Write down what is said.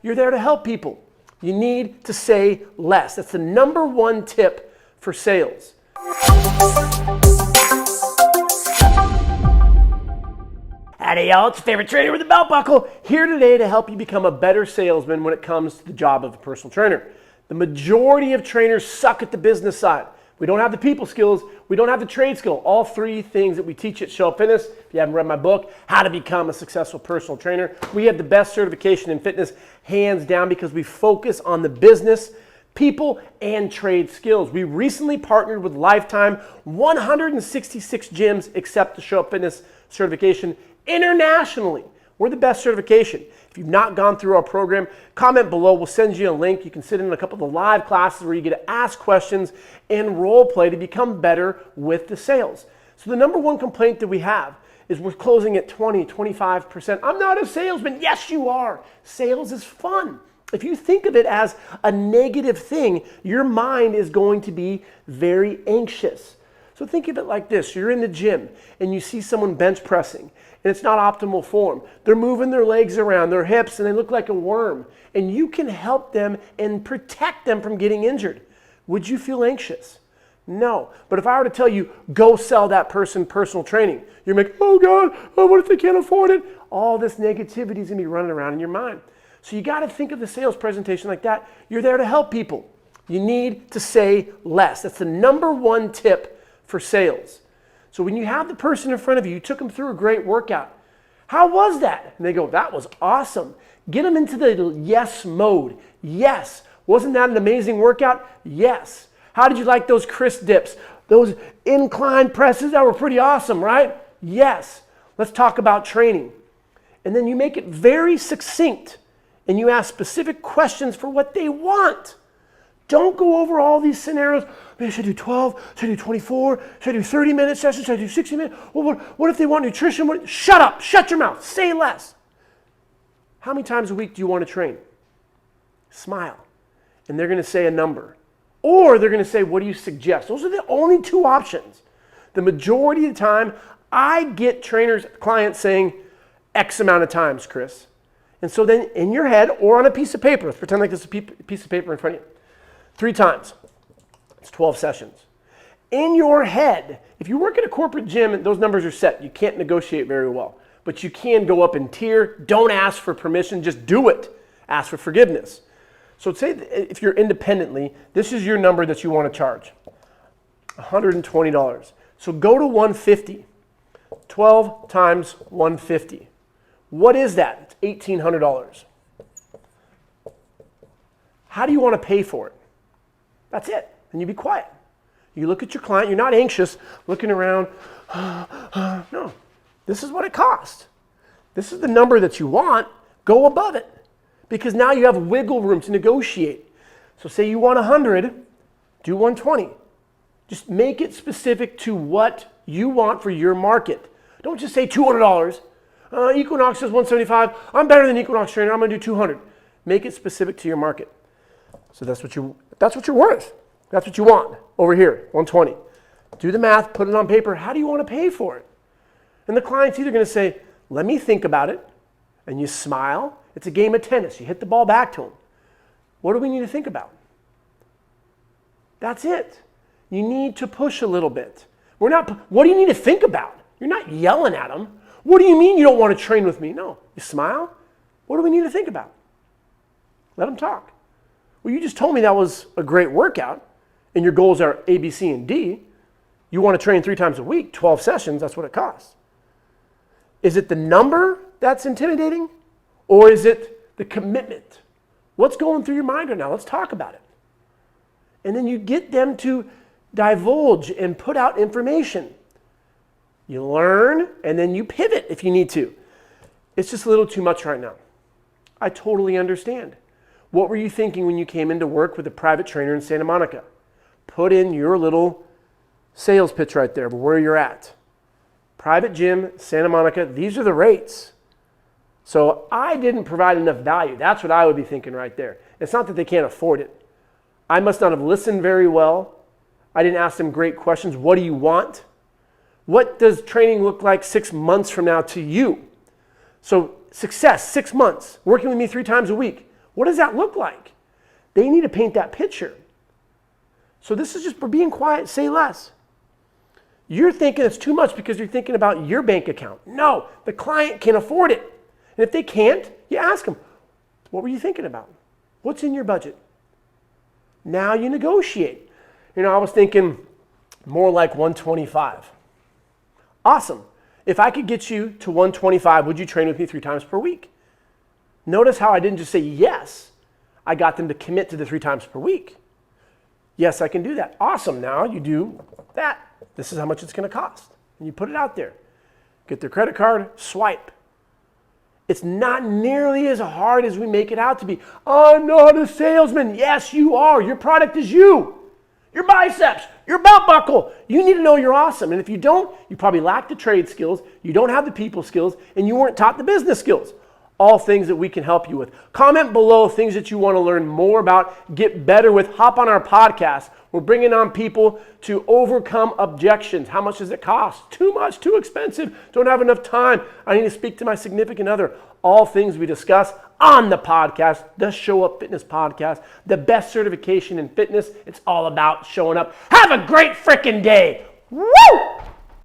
You're there to help people. You need to say less. That's the number one tip for sales. Howdy y'all, it's your favorite trainer with a belt buckle, here today to help you become a better salesman when it comes to the job of a personal trainer. The majority of trainers suck at the business side. We don't have the people skills, we don't have the trade skill. All three things that we teach at Up Fitness. If you haven't read my book, How to Become a Successful Personal Trainer, we have the best certification in fitness, hands down, because we focus on the business, people, and trade skills. We recently partnered with Lifetime. 166 gyms accept the Up Fitness certification internationally. We're the best certification. If you've not gone through our program, comment below. We'll send you a link. You can sit in a couple of the live classes where you get to ask questions and role play to become better with the sales. So the number one complaint that we have is we're closing at 20, 25%. I'm not a salesman. Yes, you are. Sales is fun. If you think of it as a negative thing, your mind is going to be very anxious. So think of it like this. You're in the gym and you see someone bench pressing and it's not optimal form. They're moving their legs around, their hips, and they look like a worm. And you can help them and protect them from getting injured. Would you feel anxious? No. But if I were to tell you, go sell that person personal training, you're like, oh God, what if they can't afford it? All this negativity is going to be running around in your mind. So you got to think of the sales presentation like that. You're there to help people. You need to say less. That's the number one tip for sales. So when you have the person in front of you, you took them through a great workout. How was that? And they go, that was awesome. Get them into the yes mode. Yes. Wasn't that an amazing workout? Yes. How did you like those crisp dips? Those incline presses that were pretty awesome, right? Yes. Let's talk about training. And then you make it very succinct and you ask specific questions for what they want. Don't go over all these scenarios. Man, should I do 12? Should I do 24? Should I do 30-minute sessions? Should I do 60 minutes? Well, what if they want nutrition? Shut up. Shut your mouth. Say less. How many times a week do you want to train? Smile. And they're going to say a number. Or they're going to say, what do you suggest? Those are the only two options. The majority of the time, I get trainers, clients saying X amount of times, Chris. And so then in your head or on a piece of paper, let's pretend like there's a piece of paper in front of you. 3 times. It's 12 sessions. In your head, if you work at a corporate gym, those numbers are set. You can't negotiate very well. But you can go up in tier. Don't ask for permission. Just do it. Ask for forgiveness. So say if you're independently, this is your number that you want to charge. $120. So go to 150. 12 times 150. What is that? It's $1,800. How do you want to pay for it? That's it. And you be quiet. You look at your client. You're not anxious, looking around. No. This is what it costs. This is the number that you want. Go above it. Because now you have wiggle room to negotiate. So say you want 100, do 120. Just make it specific to what you want for your market. Don't just say $200. Equinox says 175. I'm better than Equinox trainer. I'm going to do 200. Make it specific to your market. So that's what you're worth. That's what you want over here, 120. Do the math, put it on paper. How do you want to pay for it? And the client's either going to say, let me think about it, and you smile. It's a game of tennis. You hit the ball back to them. What do we need to think about? That's it. You need to push a little bit. What do you need to think about? You're not yelling at them. What do you mean you don't want to train with me? No. You smile. What do we need to think about? Let them talk. Well, you just told me that was a great workout, and your goals are A, B, C, and D. You want to train 3 times a week, 12 sessions, that's what it costs. Is it the number that's intimidating, or is it the commitment? What's going through your mind right now? Let's talk about it. And then you get them to divulge and put out information. You learn, and then you pivot if you need to. It's just a little too much right now. I totally understand. What were you thinking when you came into work with a private trainer in Santa Monica? Put in your little sales pitch right there, but where you're at. Private gym, Santa Monica, these are the rates. So I didn't provide enough value. That's what I would be thinking right there. It's not that they can't afford it. I must not have listened very well. I didn't ask them great questions. What do you want? What does training look like 6 months from now to you? So success, 6 months, working with me 3 times a week. What does that look like? They need to paint that picture. So this is just for being quiet, say less. You're thinking it's too much because you're thinking about your bank account. No, the client can afford it. And if they can't, you ask them, what were you thinking about? What's in your budget? Now you negotiate. I was thinking more like 125. Awesome. If I could get you to 125, would you train with me 3 times per week? Notice how I didn't just say yes. I got them to commit to the 3 times per week. Yes, I can do that. Awesome. Now you do that. This is how much it's going to cost. And you put it out there. Get their credit card, swipe. It's not nearly as hard as we make it out to be. I'm not a salesman. Yes, you are. Your product is you. Your biceps, your belt buckle. You need to know you're awesome. And if you don't, you probably lack the trade skills, you don't have the people skills, and you weren't taught the business skills. All things that we can help you with. Comment below things that you want to learn more about, get better with. Hop on our podcast. We're bringing on people to overcome objections. How much does it cost? Too much, too expensive, don't have enough time. I need to speak to my significant other. All things we discuss on the podcast, the Show Up Fitness podcast, the best certification in fitness. It's all about showing up. Have a great freaking day. Woo!